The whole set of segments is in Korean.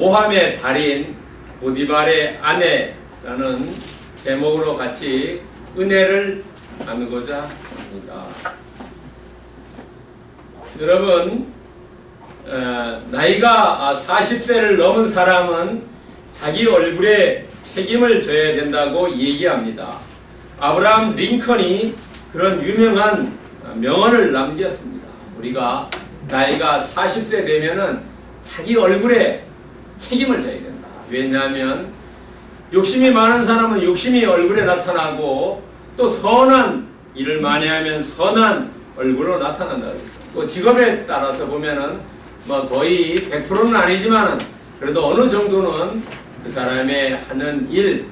모함의 달인 보디발의 아내라는 제목으로 같이 은혜를 나누고자 합니다. 여러분, 나이가 40세를 넘은 사람은 자기 얼굴에 책임을 져야 된다고 얘기합니다. 아브라함 링컨이 그런 유명한 명언을 남겼습니다. 우리가 나이가 40세 되면은 자기 얼굴에 책임을 져야 된다. 왜냐하면 욕심이 많은 사람은 욕심이 얼굴에 나타나고 또 선한 일을 많이 하면 선한 얼굴로 나타난다. 또 직업에 따라서 보면은 뭐 거의 100%는 아니지만은 그래도 어느 정도는 그 사람의 하는 일,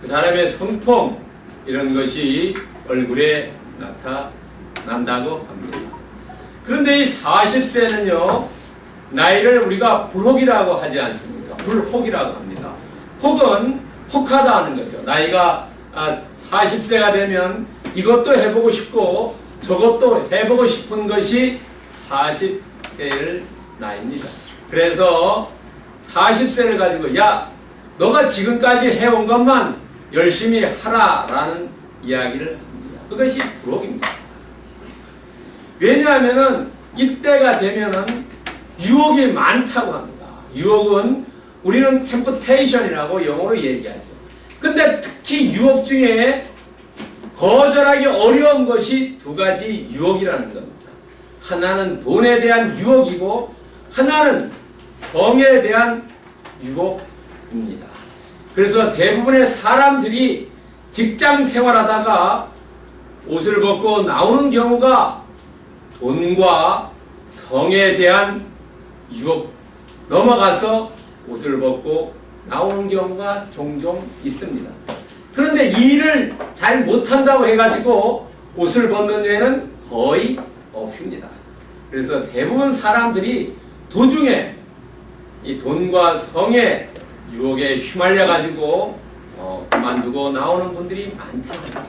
그 사람의 성품 이런 것이 얼굴에 나타난다고 합니다. 그런데 이 40세는요, 나이를 우리가 불혹이라고 하지 않습니까? 불혹이라고 합니다. 혹은 혹하다 하는 거죠. 나이가 40세가 되면 이것도 해보고 싶고 저것도 해보고 싶은 것이 40세의 나이입니다. 그래서 40세를 가지고 야, 너가 지금까지 해온 것만 열심히 하라라는 이야기를 합니다. 그것이 불혹입니다. 왜냐하면은 이때가 되면은 유혹이 많다고 합니다. 유혹은 우리는 템프테이션이라고 영어로 얘기하죠. 근데 특히 유혹 중에 거절하기 어려운 것이 두 가지 유혹이라는 겁니다. 하나는 돈에 대한 유혹이고 하나는 성에 대한 유혹입니다. 그래서 대부분의 사람들이 직장 생활하다가 옷을 벗고 나오는 경우가 돈과 성에 대한 유혹 넘어가서 옷을 벗고 나오는 경우가 종종 있습니다. 그런데 이 일을 잘 못한다고 해가지고 옷을 벗는 애는 거의 없습니다. 그래서 대부분 사람들이 도중에 이 돈과 성의 유혹에 휘말려가지고 그만두고 나오는 분들이 많다고 합니다.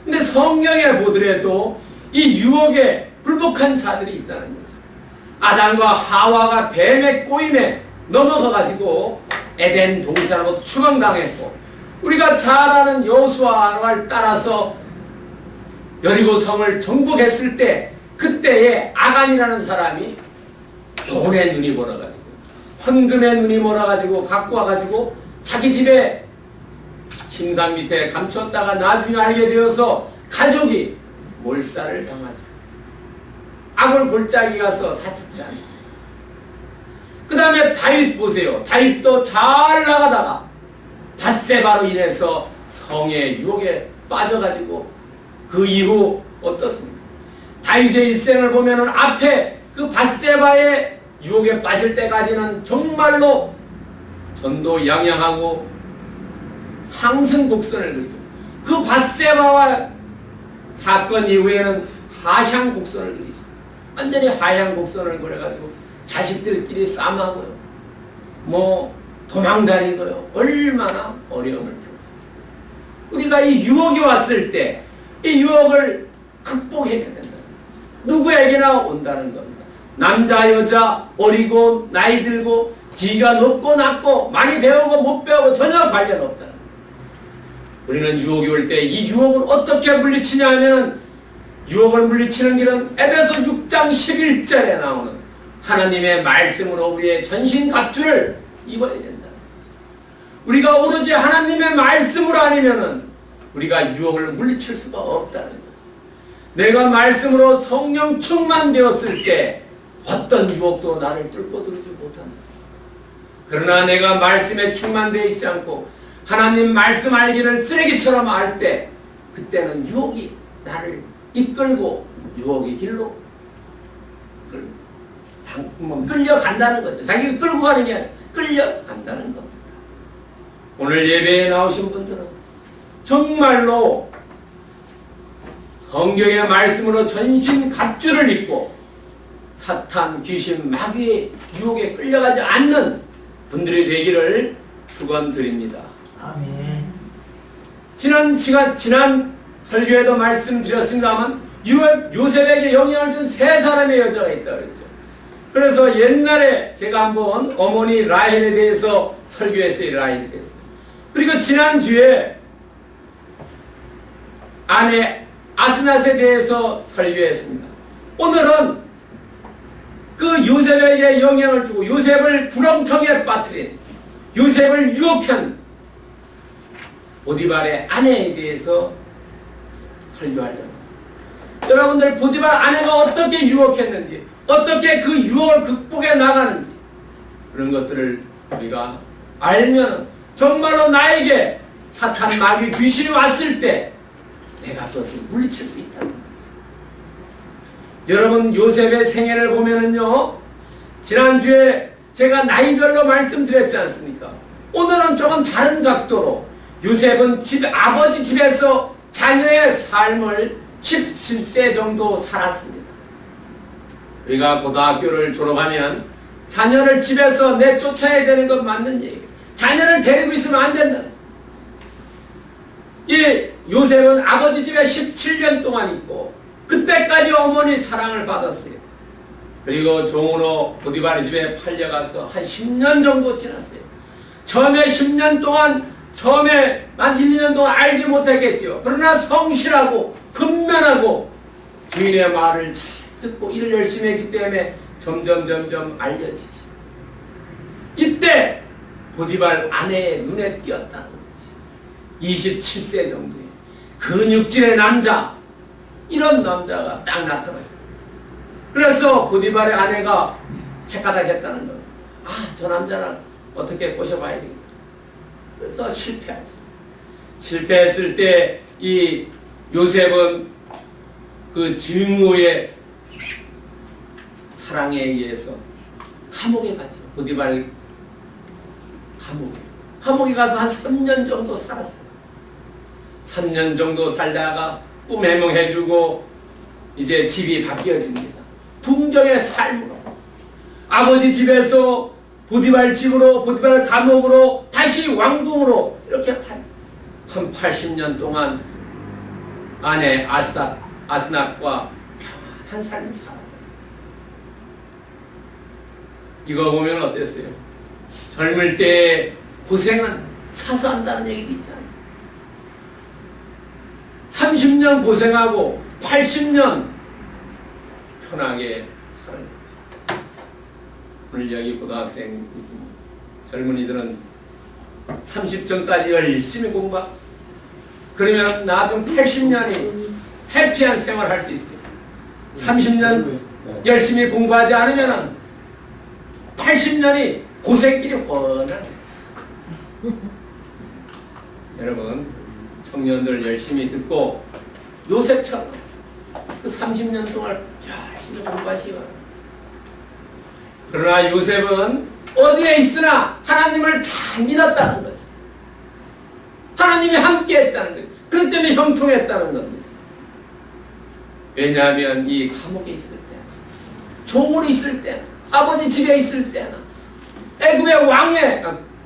근데 성경에 보더라도 이 유혹에 불복한 자들이 있다는 거죠. 아담과 하와가 뱀의 꼬임에 넘어가가지고 에덴 동산하고 추방당했고, 우리가 잘 아는 여호수아를 따라서 여리고 성을 정복했을 때 그때에 아간이라는 사람이 돈에 눈이 멀어가지고 헌금에 눈이 멀어가지고 갖고 와가지고 자기 집에 침상 밑에 감췄다가 나중에 알게 되어서 가족이 몰살을 당하죠. 악을 골짜기 가서 다 죽지 않습니다. 그 다음에 다윗 보세요. 다윗도 잘 나가다가 밧세바로 인해서 성의 유혹에 빠져가지고 그 이후 어떻습니까? 다윗의 일생을 보면은 앞에 그 밧세바의 유혹에 빠질 때까지는 정말로 전도양양하고 상승곡선을 그리죠. 그 밧세바와 사건 이후에는 하향곡선을 그리죠. 완전히 하향곡선을 그려가지고 자식들끼리 싸움하고요, 뭐 도망다니고요, 얼마나 어려움을 겪었습니다. 우리가 이 유혹이 왔을 때 이 유혹을 극복해야 된다. 누구에게나 온다는 겁니다. 남자 여자 어리고 나이 들고 지가 높고 낮고 많이 배우고 못 배우고 전혀 관련 없다는 겁니다. 우리는 유혹이 올 때 이 유혹을 어떻게 물리치냐 하면, 유혹을 물리치는 길은 에베소 6장 11절에 나오는 하나님의 말씀으로 우리의 전신갑주를 입어야 된다. 우리가 오로지 하나님의 말씀으로 아니면은 우리가 유혹을 물리칠 수가 없다는 거죠. 내가 말씀으로 성령 충만되었을 때 어떤 유혹도 나를 뚫고 들지 못한다. 그러나 내가 말씀에 충만되어 있지 않고 하나님 말씀 알기를 쓰레기처럼 알 때, 그때는 유혹이 나를 이끌고 유혹의 길로 끌려간다는 거죠. 자기가 끌고 가는 게 아니라 끌려간다는 겁니다. 오늘 예배에 나오신 분들은 정말로 성경의 말씀으로 전신 갑주를 입고 사탄, 귀신, 마귀의 유혹에 끌려가지 않는 분들이 되기를 축원드립니다. 아멘. 지난 설교에도 말씀드렸습니다만 요셉에게 영향을 준 세 사람의 여자가 있다고 그랬죠. 그래서 옛날에 제가 한번 어머니 라헬에 대해서 설교했어요. 라헬에 대해서. 그리고 지난주에 아내 아스낫에 대해서 설교했습니다. 오늘은 그 요셉에게 영향을 주고 요셉을 구렁텅이에 빠뜨린, 요셉을 유혹한 보디발의 아내에 대해서 설교하려고. 여러분들 보디발 아내가 어떻게 유혹했는지, 어떻게 그 유혹을 극복해 나가는지, 그런 것들을 우리가 알면 정말로 나에게 사탄 마귀 귀신이 왔을 때 내가 그것을 물리칠 수 있다는 거죠. 여러분 요셉의 생애를 보면은요, 지난주에 제가 나이별로 말씀드렸지 않습니까? 오늘은 조금 다른 각도로 요셉은 아버지 집에서 자녀의 삶을 17세 정도 살았습니다. 우리가 고등학교를 졸업하면 자녀를 집에서 내쫓아야 되는 건 맞는 얘기예요. 자녀를 데리고 있으면 안 된다. 이 요셉은 아버지 집에 17년 동안 있고 그때까지 어머니 사랑을 받았어요. 그리고 종으로 보디발 집에 팔려가서 한 10년 정도 지났어요. 처음에 10년 동안 처음에 한 1, 2년 동안 알지 못했겠죠. 그러나 성실하고 근면하고 주인의 말을 잘 듣고 일을 열심히 했기 때문에 점점 알려지지. 이때 보디발 아내의 눈에 띄었다는 거지. 27세 정도에 근육질의 남자, 이런 남자가 딱 나타났어요. 그래서 보디발의 아내가 캐까닥했다는 거예요. 아, 저 남자랑 어떻게 꼬셔봐야 되겠다. 그래서 실패하죠. 실패했을 때 이 요셉은 그 증오의 사랑에 의해서 감옥에 가죠. 보디발 감옥에 가서 한 3년 정도 살았어요. 3년 정도 살다가 꿈 해몽해주고 이제 집이 바뀌어집니다. 풍경의 삶으로 아버지 집에서 보디발 집으로, 보디발 감옥으로, 다시 왕궁으로 이렇게 한 80년 동안 아내 아스낫과 평안한 삶을 살았다. 이거 보면 어땠어요? 젊을 때 고생은 사서 한다는 얘기도 있지 않습니까? 30년 고생하고 80년 편하게 사는 거죠. 오늘 여기 고등학생 있습니다. 젊은이들은 30전까지 열심히 공부합시다. 그러면 나중 80년이 해피한 생활을 할 수 있어요. 30년 열심히 공부하지 않으면 80년이 고생길이 훤하네. 여러분 청년들 열심히 듣고 요셉처럼 그 30년 동안 열심히 공부하시기 바랍니다. 그러나 요셉은 어디에 있으나 하나님을 잘 믿었다는 거죠. 하나님이 함께 했다는 거예요. 그렇기 때문에 형통했다는 겁니다. 왜냐하면 이 감옥에 있을 때나, 종으로 있을 때나, 아버지 집에 있을 때나, 애굽의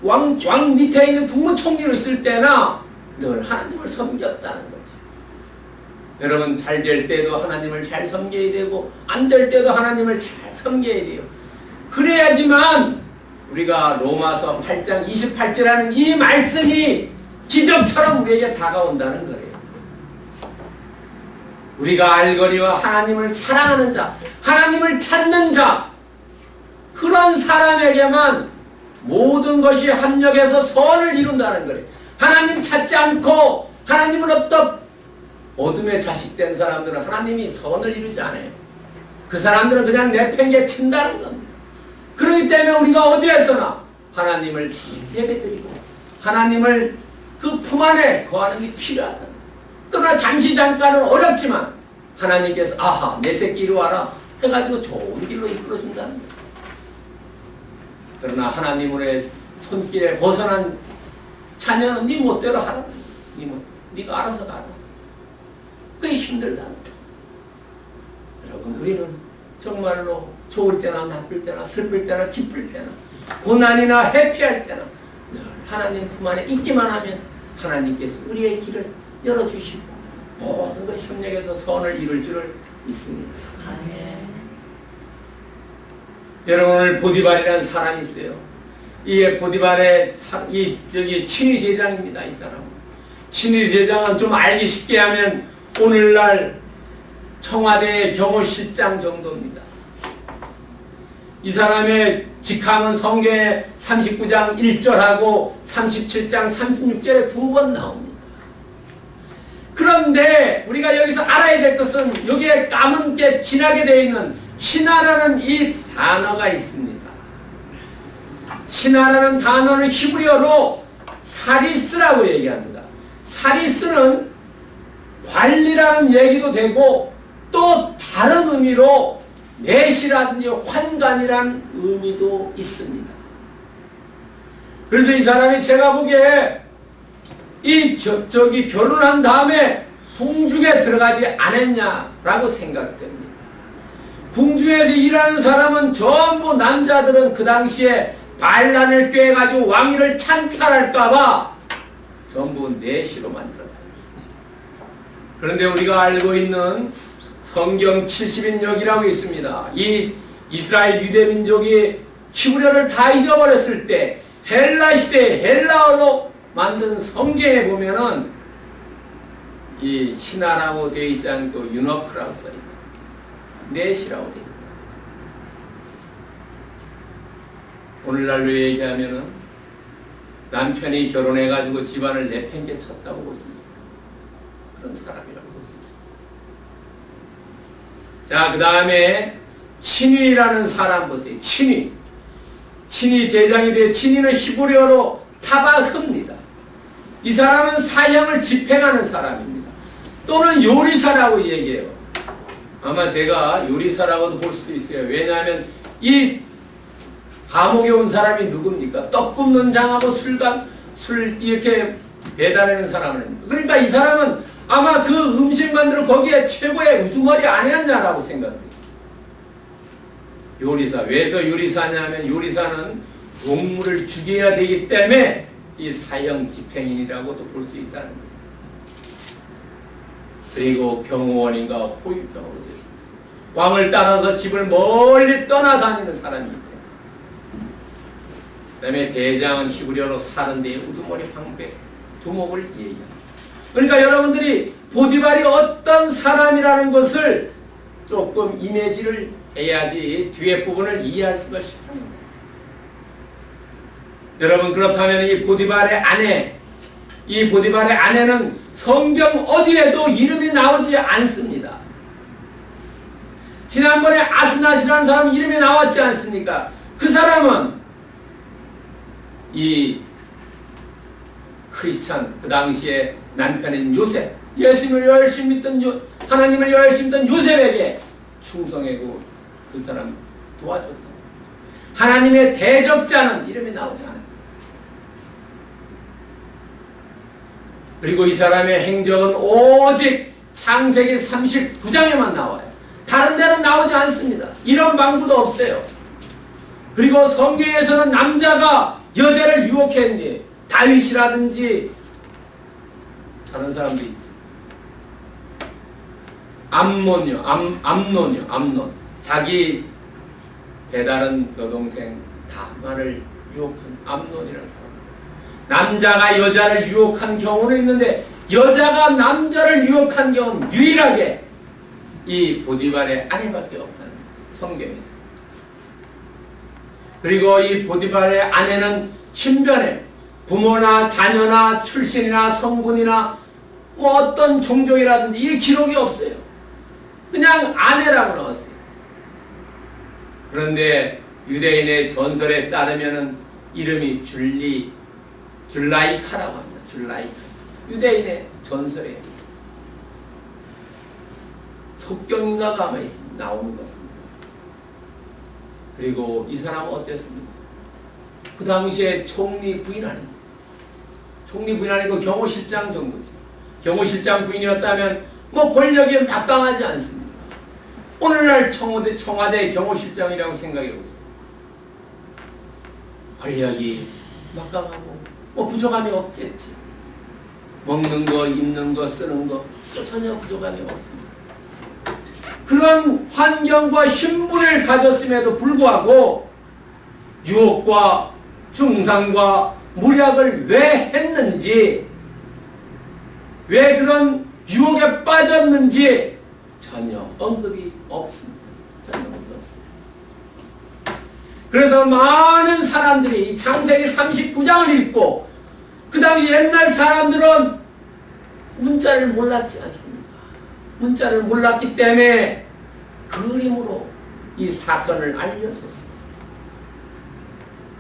왕 밑에 있는 국무총리로 있을 때나 늘 하나님을 섬겼다는 거지. 여러분 잘 될 때도 하나님을 잘 섬겨야 되고 안 될 때도 하나님을 잘 섬겨야 돼요. 그래야지만 우리가 로마서 8장 28절이라는 이 말씀이 기적처럼 우리에게 다가온다는 거예요. 우리가 알거니와 하나님을 사랑하는 자, 하나님을 찾는 자, 그런 사람에게만 모든 것이 합력해서 선을 이룬다는 거예요. 하나님 찾지 않고 하나님으로부터 어둠에 자식된 사람들은 하나님이 선을 이루지 않아요. 그 사람들은 그냥 내팽개친다는 겁니다. 그렇기 때문에 우리가 어디에서나 하나님을 잘 예배드리고 하나님을 그 품 안에 거하는 게 필요하다. 그러나 잠깐은 어렵지만 하나님께서 아하 내 새끼 이리 와라 해가지고 좋은 길로 이끌어준다는 거예요. 그러나 하나님의 손길에 벗어난 자녀는 네 멋대로 하라. 네가 알아서 가라. 그게 힘들다는 거예요. 여러분 우리는 정말로 좋을 때나 나쁠 때나 슬플 때나 기쁠 때나 고난이나 해피할 때나 늘 하나님 품 안에 있기만 하면 하나님께서 우리의 길을 열어주시고 모든 것 협력해서 선을 이룰 줄을 믿습니다. 아멘. 여러분 오늘 보디발이라는 사람이 있어요. 이 보디발의 친위 대장입니다. 이 사람. 친위 대장은 좀 알기 쉽게 하면 오늘날 청와대 경호실장 정도입니다. 이 사람의 직함은 성경에 39장 1절하고 37장 36절에 2번 나옵니다. 그런데 우리가 여기서 알아야 될 것은 여기에 까맣게 진하게 되어 있는 신하라는 이 단어가 있습니다. 신하라는 단어는 히브리어로 사리스라고 얘기합니다. 사리스는 관리라는 얘기도 되고 또 다른 의미로 내시라든지 환관이라는 의미도 있습니다. 그래서 이 사람이 제가 보기에 결혼한 다음에 궁중에 들어가지 않았냐라고 생각됩니다. 궁중에서 일하는 사람은 전부 남자들은 그 당시에 반란을 꾀해가지고 왕위를 찬탈할까봐 전부 내시로 만들었다. 그런데 우리가 알고 있는 성경 70인역이라고 있습니다. 이 이스라엘 유대민족이 히브리어를 다 잊어버렸을 때 헬라 시대에 헬라어로 만든 성경에 보면은 이 신하라고 되어 있지 않고 유너크라고 써있고 넷이라고 되어 있다. 오늘날로 얘기하면은 남편이 결혼해가지고 집안을 내팽개쳤다고 볼 수 있어요. 그런 사람이라고 볼 수 있습니다. 자, 그 다음에 친위라는 사람 보세요. 친위. 친위 대장이 돼. 친위는 히브리어로 타바흐입니다. 이 사람은 사형을 집행하는 사람입니다. 또는 요리사라고 얘기해요. 아마 제가 요리사라고도 볼 수도 있어요. 왜냐하면 이 감옥에 온 사람이 누굽니까? 떡 굽는 장하고 술 이렇게 배달하는 사람은. 그러니까 이 사람은 아마 그 음식 만들어 거기에 최고의 우두머리 아니었냐라고 생각해요. 요리사. 왜서 요리사냐면 요리사는 동물을 죽여야 되기 때문에 이 사형 집행인이라고도 볼 수 있다는 거예요. 그리고 경호원인가 호위병으로 되어 있습니다. 왕을 따라서 집을 멀리 떠나다니는 사람입니다. 그 다음에 대장은 히브리어로 사는데 우두머리 방백 두목을 얘기합니다. 그러니까 여러분들이 보디발이 어떤 사람이라는 것을 조금 이미지를 해야지 뒤에 부분을 이해할 수가 쉽다는 거예요. 여러분 그렇다면 이 보디발의 아내, 이 보디발의 아내는 성경 어디에도 이름이 나오지 않습니다. 지난번에 아스낫이라는 사람 이름이 나왔지 않습니까? 그 사람은 이 크리스찬 그 당시에 남편인 요셉, 예수님을 열심히 믿던 하나님을 열심히 믿던 요셉에게 충성하고 그 사람 도와줬다. 하나님의 대적자는 이름이 나오지 않아요. 그리고 이 사람의 행적은 오직 창세기 39장에만 나와요. 다른 데는 나오지 않습니다. 이런 방구도 없어요. 그리고 성경에서는 남자가 여자를 유혹했는지 다윗이라든지 다른 사람도 있죠. 암논. 자기 배다른 여동생 다말을 유혹한 암논이라는 사람. 남자가 여자를 유혹한 경우는 있는데 여자가 남자를 유혹한 경우는 유일하게 이 보디발의 아내밖에 없다는 성경에서. 그리고 이 보디발의 아내는 신변에 부모나 자녀나 출신이나 성분이나 뭐 어떤 종족이라든지 이 기록이 없어요. 그냥 아내라고 나왔어요. 그런데 유대인의 전설에 따르면 이름이 줄라이카라고 합니다. 줄라이카. 유대인의 전설에 속경인가가 아마 나오는 것입니다. 그리고 이 사람은 어땠습니까? 그 당시에 총리 부인 아닙니다. 총리 부인 아니고 경호실장 정도죠. 경호실장 부인이었다면 뭐 권력이 막강하지 않습니다. 오늘날 청와대 경호실장이라고 생각해보세요. 권력이 막강하고 뭐 부족함이 없겠지. 먹는 거, 입는 거, 쓰는 거 전혀 부족함이 없습니다. 그런 환경과 신분을 가졌음에도 불구하고 유혹과 중상과 무략을 왜 했는지, 왜 그런 유혹에 빠졌는지 전혀 언급이 없습니다. 전혀 언급이 없습니다. 그래서 많은 사람들이 이 창세기 39장을 읽고 그 당시 옛날 사람들은 문자를 몰랐지 않습니까? 문자를 몰랐기 때문에 그림으로 이 사건을 알려줬습니다.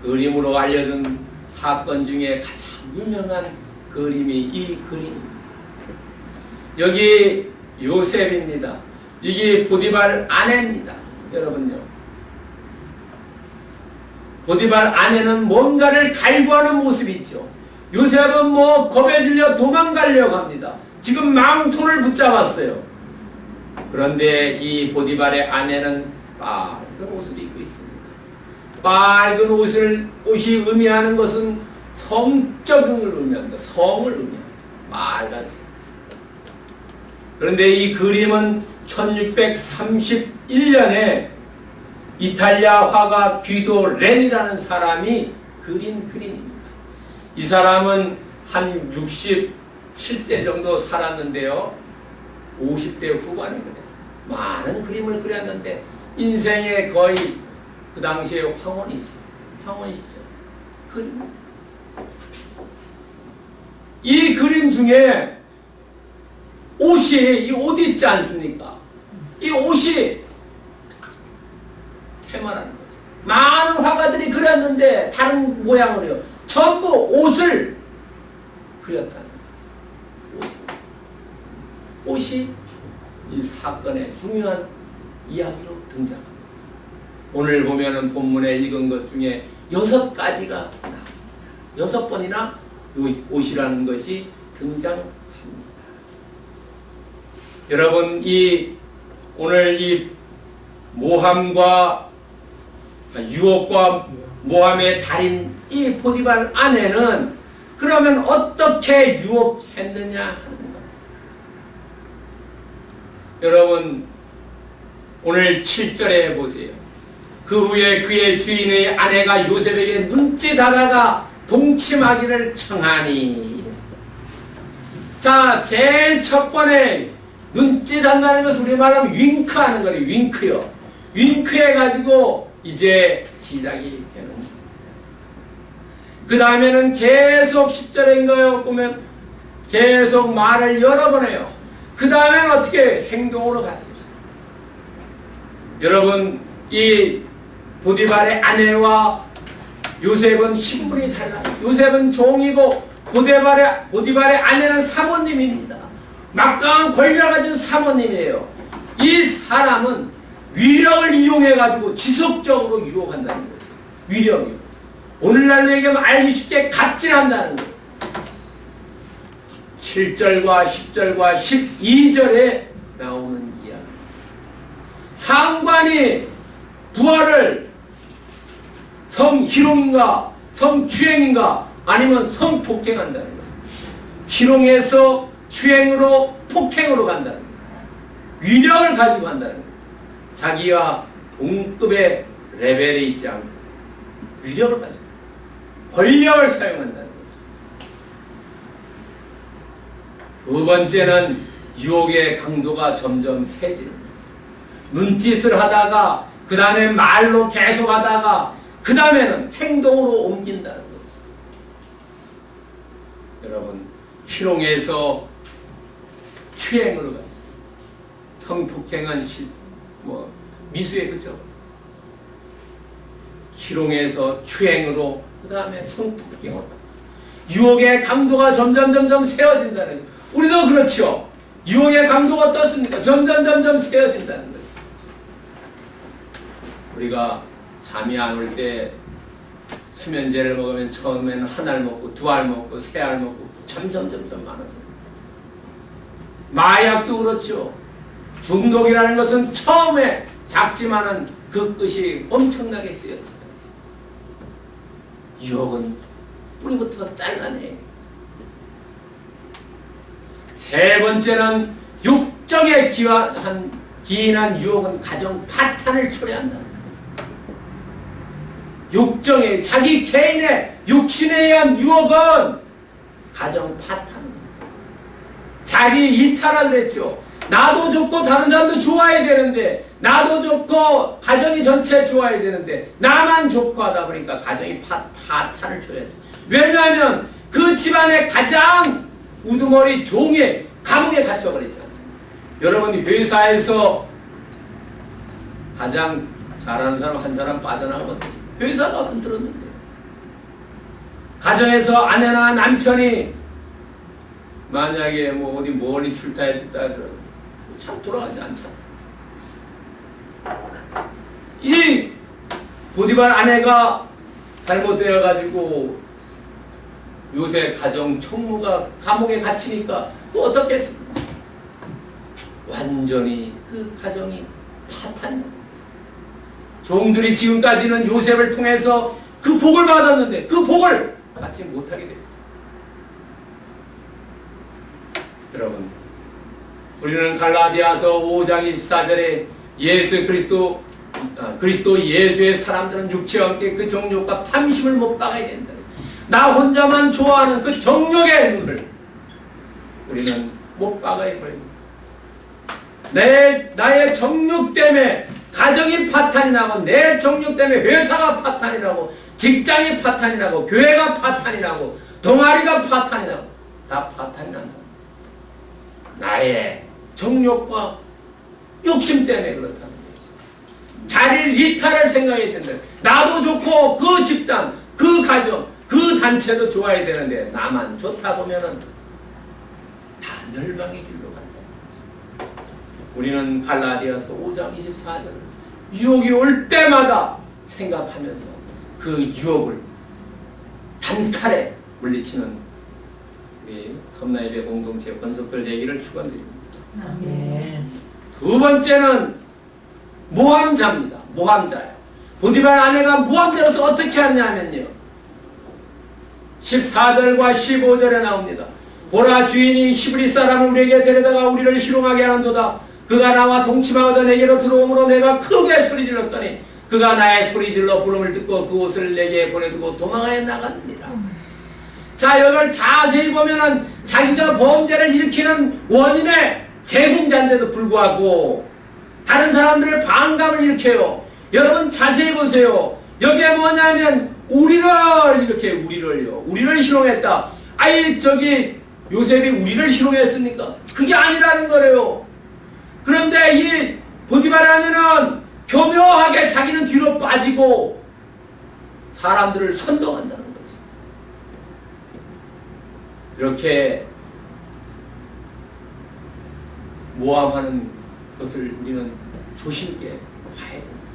그림으로 알려준 사건 중에 가장 유명한 그림이 이 그림입니다. 여기 요셉입니다. 이게 보디발 아내입니다. 여러분요. 보디발 아내는 뭔가를 갈구하는 모습이 있죠. 요셉은 뭐 겁에 질려 도망가려고 합니다. 지금 망토를 붙잡았어요. 그런데 이 보디발의 아내는 빨간 옷을 입고 있습니다. 빨간 옷이 의미하는 것은 성적인 걸 의미합니다. 성을 의미합니다. 빨간색. 그런데 이 그림은 1631년에 이탈리아 화가 귀도 렌이라는 사람이 그린 그림입니다. 이 사람은 한 67세 정도 살았는데요. 50대 후반에 그랬어요. 많은 그림을 그렸는데 인생의 거의 그 당시에 황혼이죠. 그림. 이 그림 중에 이 옷 있지 않습니까? 이 옷이 테마라는 거죠. 많은 화가들이 그렸는데 다른 모양으로요. 전부 옷을 그렸다는 거예요. 옷이 이 사건의 중요한 이야기로 등장합니다. 오늘 보면은 본문에 읽은 것 중에 6가지가 나옵니다. 6번이나 옷이라는 것이 등장합니다. 여러분, 오늘 이 모함과 유혹과 모함의 달인 이 보디발 아내는 그러면 어떻게 유혹했느냐 하는 겁니다. 여러분, 오늘 7절에 보세요. 그 후에 그의 주인의 아내가 요셉에게 눈짓하다가 동침하기를 청하니. 자, 제일 첫 번에 눈짓한다는 것은 우리말로 윙크하는 거예요. 윙크요. 윙크해가지고 이제 시작이 되는 거예요. 그 다음에는 계속 10절인가요? 보면 계속 말을 여러 번 해요. 그 다음에는 어떻게 행동으로 가죠? 여러분, 이 보디발의 아내와 요셉은 신분이 달라요. 요셉은 종이고 보디발의 아내는 사모님입니다. 막강한 권력을 가진 사모님이에요. 이 사람은 위력을 이용해가지고 지속적으로 유혹한다는 거죠. 위력이요. 오늘날 얘기하면 알기 쉽게 갑질한다는 거예요. 7절과 10절과 12절에 나오는 이야기. 상관이 부하를 성희롱인가 성추행인가 아니면 성폭행한다는 거예요. 희롱에서 추행으로 폭행으로 간다는 거예요. 위력을 가지고 간다는 거예요. 자기와 동급의 레벨에 있지 않고 위력을 가지고 권력을 사용한다는 거죠. 두 번째는 유혹의 강도가 점점 세지는 거죠. 눈짓을 하다가 그 다음에 말로 계속 하다가 그 다음에는 행동으로 옮긴다는 거죠. 여러분, 희롱에서 추행으로 가죠. 성폭행한 미수에 그죠? 희롱에서 추행으로 그 다음에 성폭행으로 가죠. 유혹의 강도가 점점 세워진다는 거예요. 우리도 그렇죠. 유혹의 강도가 어떻습니까? 점점 세워진다는 거죠. 우리가 잠이 안 올 때 수면제를 먹으면 처음에는 한 알 먹고 두 알 먹고 세 알 먹고 점점 많아져요. 마약도 그렇죠. 중독이라는 것은 처음에 작지만은 그 끝이 엄청나게 쓰여지지 않습니다. 유혹은 뿌리부터 잘라내. 세 번째는 육정에 기환한 기인한 유혹은 가정 파탄을 초래한다. 육정의 자기 개인의 육신에 의한 유혹은 가정 파탄. 자기 이탈하 그랬죠. 나도 좋고 다른 사람도 좋아야 되는데, 나도 좋고 가정이 전체 좋아야 되는데 나만 좋고 하다 보니까 가정이 파탄을 초래했죠. 왜냐하면 그 집안의 가장 우두머리 종이 감옥에 갇혀버렸지 않습니까? 여러분, 회사에서 가장 잘하는 사람 한 사람 빠져나가면 회사가 흔들었는데, 가정에서 아내나 남편이 만약에 뭐 어디 멀리 출타했다 하더라도 참 돌아가지 않지 않습니까? 이 보디발 아내가 잘못되어 가지고 요새 가정 총무가 감옥에 갇히니까 그 어떻겠습니까? 완전히 그 가정이 파탄이 납니다. 종들이 지금까지는 요셉을 통해서 그 복을 받았는데 그 복을 받지 못하게 됩니다. 여러분, 우리는 갈라디아서 5장 24절에 예수 그리스도 예수의 사람들은 육체와 함께 그 정욕과 탐심을 못 박아야 된다. 나 혼자만 좋아하는 그 정욕의 눈을 우리는 못 박아야 버립니다. 나의 정욕 때문에 가정이 파탄이 나고, 내 정욕 때문에 회사가 파탄이 나고, 직장이 파탄이 나고, 교회가 파탄이 나고, 동아리가 파탄이 나고, 다 파탄이 난다. 나의 정욕과 욕심 때문에 그렇다는 거지. 자리를 이탈을 생각해야 된다. 나도 좋고 그 집단, 그 가정, 그 단체도 좋아야 되는데 나만 좋다 보면은 다 멸망의 길로 간다. 우리는 갈라디아서 5장 24절을 유혹이 올 때마다 생각하면서 그 유혹을 단칼에 물리치는 우리 섬나이배 공동체 권속들 얘기를 축원드립니다. 아멘. 두 번째는 모함자입니다. 모함자예요. 보디발 아내가 모함자로서 어떻게 하느냐면요, 14절과 15절에 나옵니다. 보라, 주인이 히브리 사람을 우리에게 데려다가 우리를 희롱하게 하는도다. 그가 나와 동침하고자 내게로 들어오므로 내가 크게 소리질렀더니 그가 나의 소리질러 부름을 듣고 그 옷을 내게 보내두고 도망하여 나갔느니라. 자, 이걸 자세히 보면은 자기가 범죄를 일으키는 원인의 제공자인데도 불구하고 다른 사람들을 반감을 일으켜요. 여러분 자세히 보세요. 여기에 뭐냐면 우리를 희롱했다. 아이, 저기 요셉이 우리를 희롱했습니까? 그게 아니라는 거래요. 그런데 이 보디발 아내는 교묘하게 자기는 뒤로 빠지고 사람들을 선동한다는 거지. 이렇게 모함하는 것을 우리는 조심있게 봐야 됩니다.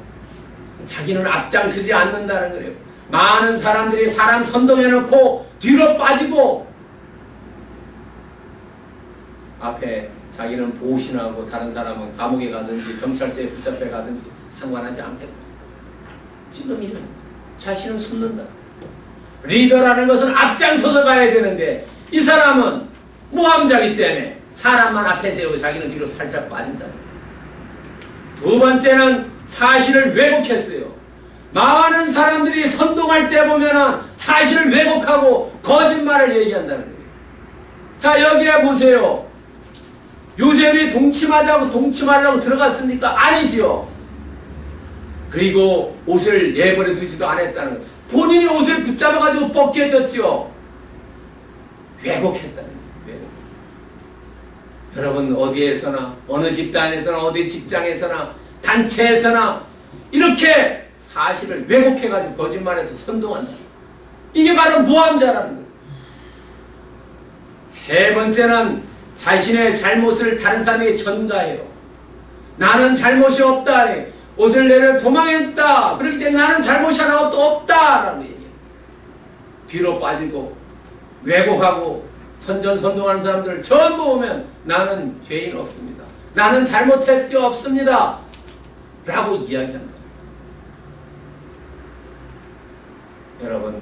자기는 앞장서지 않는다는 거예요. 많은 사람들이 사람 선동해놓고 뒤로 빠지고 앞에 자기는 보신하고 다른 사람은 감옥에 가든지 경찰서에 붙잡혀 가든지 상관하지 않겠다. 지금 이런 자신은 숨는다. 리더라는 것은 앞장서서 가야 되는데 이 사람은 모함자기 때문에 사람만 앞에 세우고 자기는 뒤로 살짝 빠진다. 두 번째는 사실을 왜곡했어요. 많은 사람들이 선동할 때 보면은 사실을 왜곡하고 거짓말을 얘기한다는 거예요. 자, 여기에 보세요. 요셉이 동침하려고 들어갔습니까? 아니지요. 그리고 옷을 내버려 두지도 않았다는 거예요. 본인이 옷을 붙잡아가지고 벗겨졌지요. 왜곡했다는 거예요. 왜곡. 여러분, 어디에서나, 어느 집단에서나, 어디 직장에서나, 단체에서나 이렇게 사실을 왜곡해가지고 거짓말해서 선동한다. 이게 바로 모함자라는 거예요. 세 번째는 자신의 잘못을 다른 사람에게 전가해요. 나는 잘못이 없다. 옷을 내려 도망했다. 그렇기 때문에 나는 잘못이 하나도 없다라는 얘기예요. 뒤로 빠지고 왜곡하고 선전선동하는 사람들을 전부 보면 나는 죄인 없습니다. 나는 잘못했을 게 없습니다. 라고 이야기합니다. 여러분,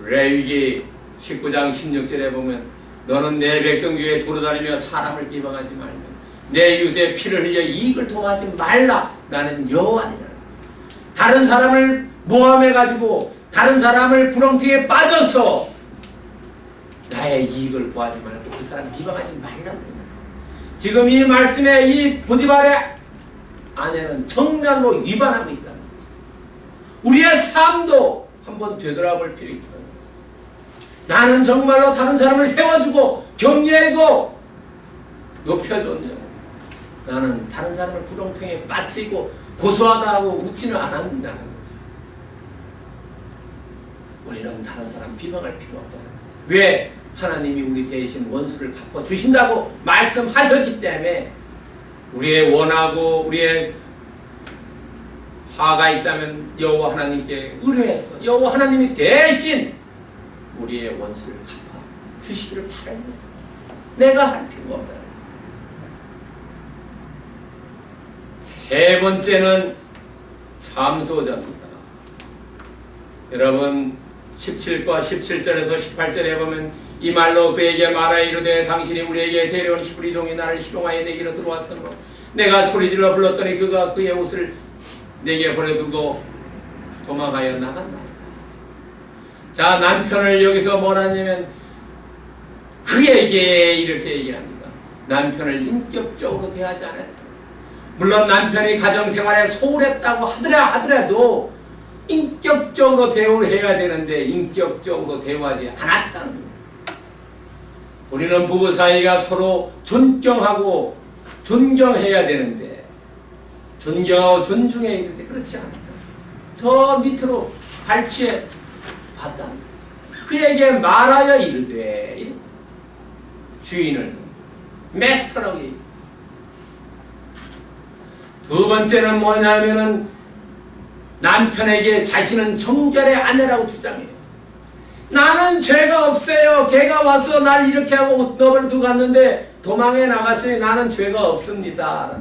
레위기 19장 16절에 보면 너는 내 백성 중에 돌아다니며 사람을 비방하지 말며 내 이웃의 피를 흘려 이익을 통하지 말라. 나는 여호와니라. 다른 사람을 모함해가지고 다른 사람을 구렁텅이에 빠져서 나의 이익을 구하지 말고 그 사람 비방하지 말라고. 지금 이 말씀에 이 보디발의 아내는 정말로 위반하고 있다는 거죠. 우리의 삶도 한번 되돌아볼 필요가 있다. 나는 정말로 다른 사람을 세워주고 격려하고 높여줬냐. 나는 다른 사람을 구렁텅이에 빠뜨리고 고소하다 하고 웃지는 않았다는 거죠. 우리는 다른 사람 비방할 필요 없다는 거죠. 왜? 하나님이 우리 대신 원수를 갚아주신다고 말씀하셨기 때문에 우리의 원하고 우리의 화가 있다면 여호와 하나님께 의뢰해서 여호와 하나님이 대신 우리의 원수를 갚아주시기를 바랍니다. 내가 할 필요가 없다. 세 번째는 참소자입니다. 여러분 17과 17절에서 18절에 보면 이 말로 그에게 말하여 이르되 당신이 우리에게 데려온 히브리 종이 나를 희롱하여 내게로 들어왔으므로 내가 소리질러 불렀더니 그가 그의 옷을 내게 버려두고 도망하여 나갔나. 자, 남편을 여기서 뭐라냐면 그에게 이렇게 얘기합니다. 남편을 인격적으로 대하지 않았다. 물론 남편이 가정생활에 소홀했다고 하더라도 인격적으로 대우를 해야 되는데 인격적으로 대우하지 않았다는 거예요. 우리는 부부 사이가 서로 존경하고 존경해야 되는데 존경하고 존중해야 되는데 그렇지 않다. 저 밑으로 발치해 봤다는 거죠. 그에게 말하여 이르되 주인을 마스터라고 얘기해요. 두 번째는 뭐냐면은 남편에게 자신은 정절의 아내라고 주장해요. 나는 죄가 없어요. 걔가 와서 날 이렇게 하고 너를 두고 갔는데 도망해 나갔으니 나는 죄가 없습니다.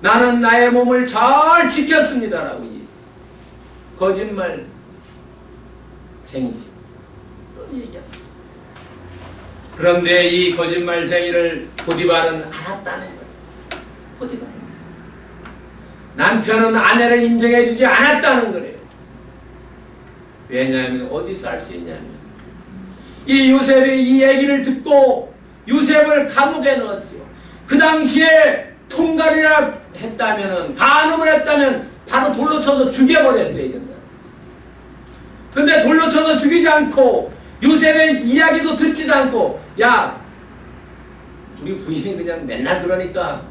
나는 나의 몸을 잘 지켰습니다라고 거짓말 쟁이지. 또 얘기합니다. 그런데 이 거짓말쟁이를 보디발은 알았다는 거예요. 보디발. 남편은 아내를 인정해주지 않았다는 거래요. 왜냐하면 어디서 알 수 있냐면 이 요셉이 이 얘기를 듣고 요셉을 감옥에 넣었지요. 그 당시에 통갈이라 했다면 간음을 했다면 바로 돌로 쳐서 죽여버렸어야 된다. 근데 돌로 쳐서 죽이지 않고 요셉의 이야기도 듣지도 않고 야 우리 부인이 그냥 맨날 그러니까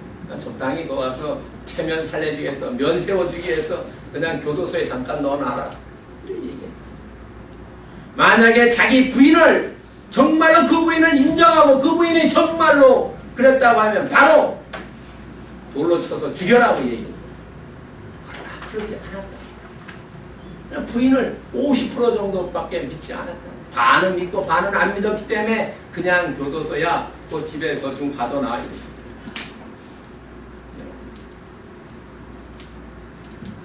적당히 거 와서 체면 살려주기 위해서 면 세워주기 위해서 그냥 교도소에 잠깐 넣어놔라 이런 얘기했다. 만약에 자기 부인을 정말로 그 부인을 인정하고 그 부인이 정말로 그랬다고 하면 바로 돌로 쳐서 죽여라고 얘기했다. 그러나 그러지 않았다. 부인을 50% 정도밖에 믿지 않았다. 반은 믿고 반은 안 믿었기 때문에 그냥 교도소야 그 집에 좀 가둬놔.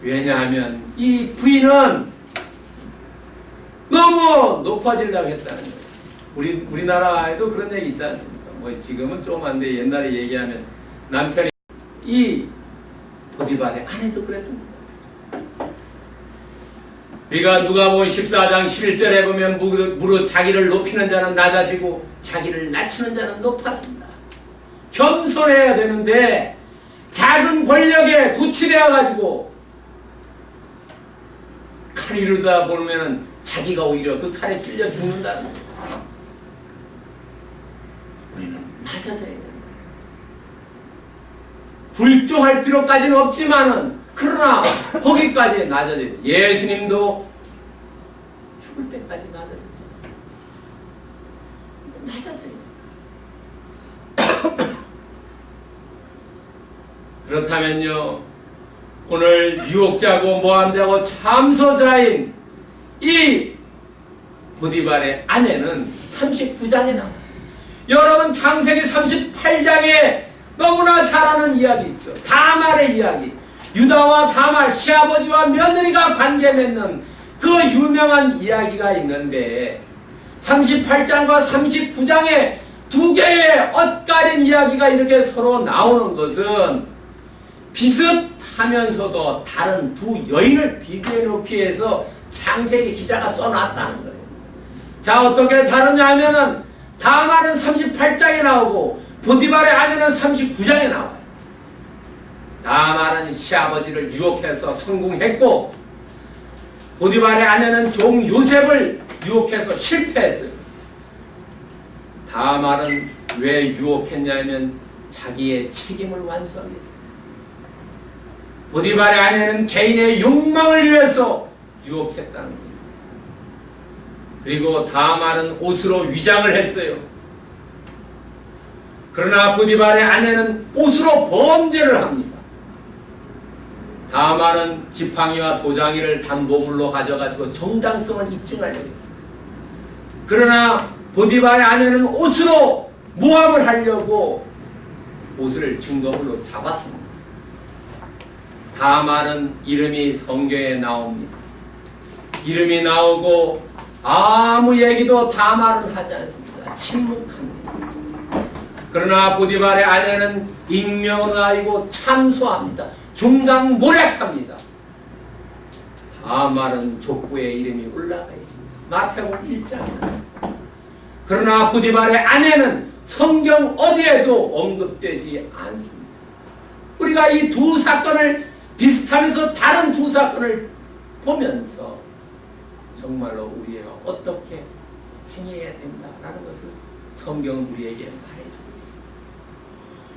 왜냐하면 이 부인은 너무 높아지려고 했다는 거예요. 우리나라에도 그런 얘기 있지 않습니까? 뭐 지금은 좀 안 돼. 옛날에 얘기하면 남편이 이 보디발의 아내도 그랬던 거예요. 우리가 누가복음 14장 11절에 보면 무릇 자기를 높이는 자는 낮아지고 자기를 낮추는 자는 높아진다. 겸손해야 되는데 작은 권력에 도취되어 가지고 칼 이루다 보면은 자기가 오히려 그 칼에 찔려 죽는다는 거예요. 우리는 낮아져야 된다. 굴종할 필요까지는 없지만은 그러나 거기까지 낮아져야 돼. 예수님도 죽을 때까지 낮아졌지 않습니까? 낮아져야 된다. 그렇다면요, 오늘 유혹자고 모함자고 참소자인 이 보디발의 아내는 39장에 나와요. 여러분 창세기 38장에 너무나 잘 아는 이야기 있죠. 다말의 이야기. 유다와 다말 시아버지와 며느리가 관계 맺는 그 유명한 이야기가 있는데 38장과 39장에 두 개의 엇갈린 이야기가 이렇게 서로 나오는 것은 비슷하면서도 다른 두 여인을 비교해 놓기 위해서 창세기 기자가 써놨다는 거예요. 자, 어떻게 다르냐 하면은 다말은 38장에 나오고 보디발의 아내는 39장에 나와요. 다말은 시아버지를 유혹해서 성공했고 보디발의 아내는 종 요셉을 유혹해서 실패했어요. 다말은 왜 유혹했냐면 자기의 책임을 완수하기 위해서. 보디발의 아내는 개인의 욕망을 위해서 유혹했다는 겁니다. 그리고 다말은 옷으로 위장을 했어요. 그러나 보디발의 아내는 옷으로 범죄를 합니다. 다말은 지팡이와 도장이를 담보물로 가져가지고 정당성을 입증하려고 했어요. 그러나 보디발의 아내는 옷으로 모함을 하려고 옷을 증거물로 잡았습니다. 다말은 이름이 성경에 나옵니다. 이름이 나오고 아무 얘기도 다말은 하지 않습니다. 침묵합니다. 그러나 보디발의 아내는 익명으로 아니고 참소합니다. 중상모략합니다. 다말은 족보에 이름이 올라가 있습니다. 마태복음 1장입니다. 그러나 보디발의 아내는 성경 어디에도 언급되지 않습니다. 우리가 이 두 사건을 비슷하면서 다른 두 사건을 보면서 정말로 우리가 어떻게 행해야 된다라는 것을 성경은 우리에게 말해주고 있습니다.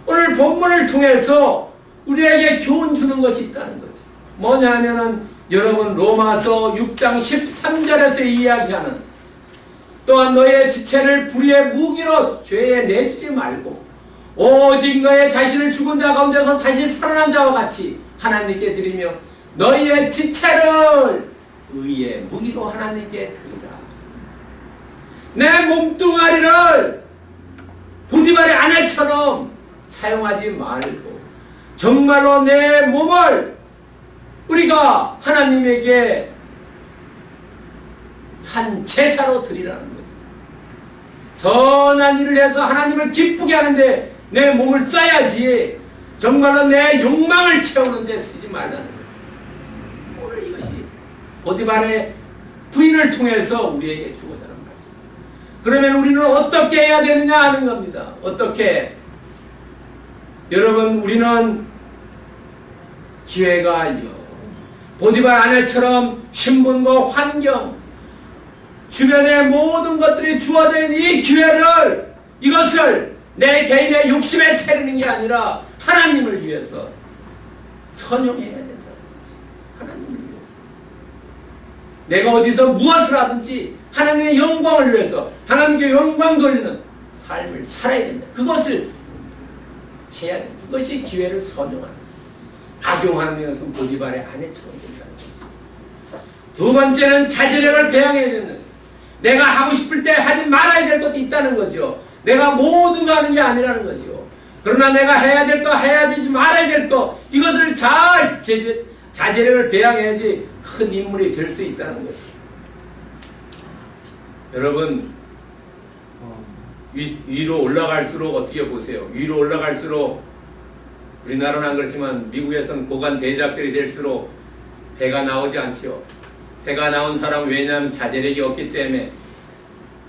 오늘 본문을 통해서 우리에게 교훈 주는 것이 있다는 거죠. 뭐냐 하면은 여러분 로마서 6장 13절에서 이야기하는 또한 너의 지체를 불의의 무기로 죄에 내주지 말고 오직 너의 자신을 죽은 자 가운데서 다시 살아난 자와 같이 하나님께 드리며 너희의 지체를 의의 무기로 하나님께 드리라. 내 몸뚱아리를 보디발의 아내처럼 사용하지 말고 정말로 내 몸을 우리가 하나님에게 산 제사로 드리라는 거죠. 선한 일을 해서 하나님을 기쁘게 하는데 내 몸을 써야지 정말로 내 욕망을 채우는 데 쓰지 말라는 거죠. 오늘 이것이 보디발의 부인을 통해서 우리에게 주고자 하는 말씀. 그러면 우리는 어떻게 해야 되느냐 하는 겁니다. 어떻게? 여러분 우리는 기회가 보디발 아내처럼 신분과 환경 주변의 모든 것들이 주어져 있는 이 기회를 이것을 내 개인의 욕심에 채우는 게 아니라 하나님을 위해서 선용해야 된다는 거지. 하나님을 위해서 내가 어디서 무엇을 하든지 하나님의 영광을 위해서 하나님께 영광 돌리는 삶을 살아야 된다. 그것을 해야 된다. 그것이 기회를 선용하는 악용하는 것은 보디발의 아내처럼 된다는 거지. 두 번째는 자제력을 배양해야 된다. 내가 하고 싶을 때 하지 말아야 될 것도 있다는 거죠. 내가 모든 거 하는 게 아니라는 거죠. 그러나 내가 해야 될 거, 해야 되지 말아야 될 거, 이것을 잘 자제력을 배양해야지 큰 인물이 될 수 있다는 거죠. 여러분 위로 올라갈수록 어떻게 보세요? 위로 올라갈수록 우리나라는 안 그렇지만 미국에서는 고관 대작들이 될수록 배가 나오지 않지요. 배가 나온 사람은 왜냐하면 자제력이 없기 때문에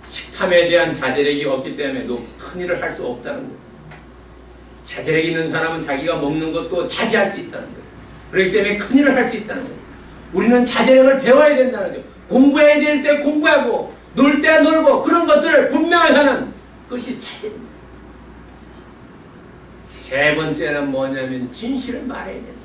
식탐에 대한 자제력이 없기 때문에 큰 일을 할 수 없다는 거예요. 자제력 있는 사람은 자기가 먹는 것도 자제할 수 있다는 거예요. 그렇기 때문에 큰 일을 할 수 있다는 거예요. 우리는 자제력을 배워야 된다는 거죠. 공부해야 될 때 공부하고 놀 때 놀고 그런 것들을 분명히 하는 그것이 자제입니다. 세 번째는 뭐냐면 진실을 말해야 된다.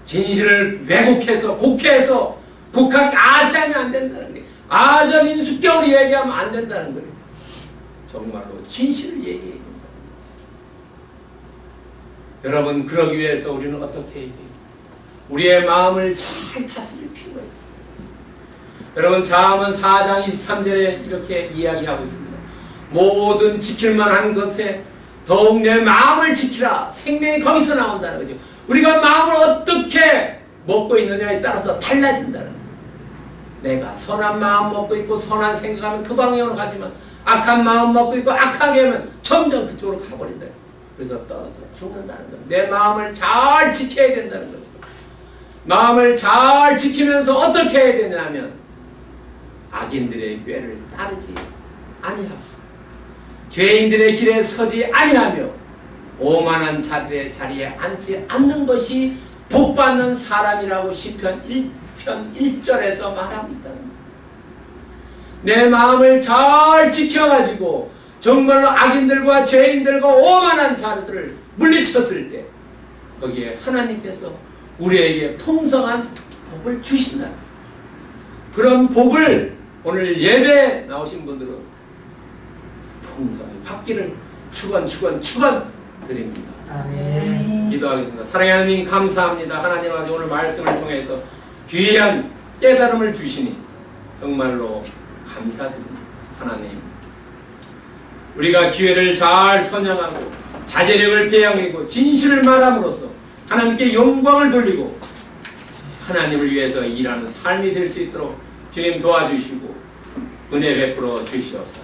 진실을 왜곡해서 곡해해서 곡하게 아세하면 안 된다는 거예요. 아전인수격으로 얘기하면 안 된다는 거예요. 정말로 진실을 얘기해야 된다는 거예요. 여러분 그러기 위해서 우리는 어떻게 해야 돼요? 우리의 마음을 잘 다스릴 필요가 있어요. 여러분 자문 4장 23절에 이렇게 이야기하고 있습니다. 모든 지킬만한 것에 더욱 내 마음을 지키라. 생명이 거기서 나온다는 거죠. 우리가 마음을 어떻게 먹고 있느냐에 따라서 달라진다는 거예요. 내가 선한 마음 먹고 있고 선한 생각하면 그 방향으로 가지만 악한 마음 먹고 있고 악하게 하면 점점 그쪽으로 가버린다. 그래서 떨어져 죽는다는 거예요. 내 마음을 잘 지켜야 된다는 거죠. 마음을 잘 지키면서 어떻게 해야 되냐면 악인들의 꾀를 따르지 아니하고 죄인들의 길에 서지 아니하며 오만한 자들의 자리에 앉지 않는 것이 복받는 사람이라고 시편 1편 1절에서 말하고 있다는 거예요. 내 마음을 잘 지켜가지고 정말로 악인들과 죄인들과 오만한 자들을 물리쳤을 때 거기에 하나님께서 우리에게 풍성한 복을 주신다. 그런 복을 오늘 예배에 나오신 분들은 풍성히 받기를 축원 드립니다. 아멘. 기도하겠습니다. 사랑하는 하나님 감사합니다. 하나님 아버지 오늘 말씀을 통해서 귀한 깨달음을 주시니 정말로 감사드립니다. 하나님 우리가 기회를 잘 선양하고 자제력을 배양하고 진실을 말함으로써 하나님께 영광을 돌리고 하나님을 위해서 일하는 삶이 될 수 있도록 주님 도와주시고 은혜 베풀어 주시옵소서.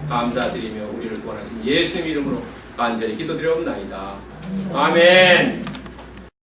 감사드리며 우리를 구원하신 예수님 이름으로 간절히 기도드려옵나이다. 아멘.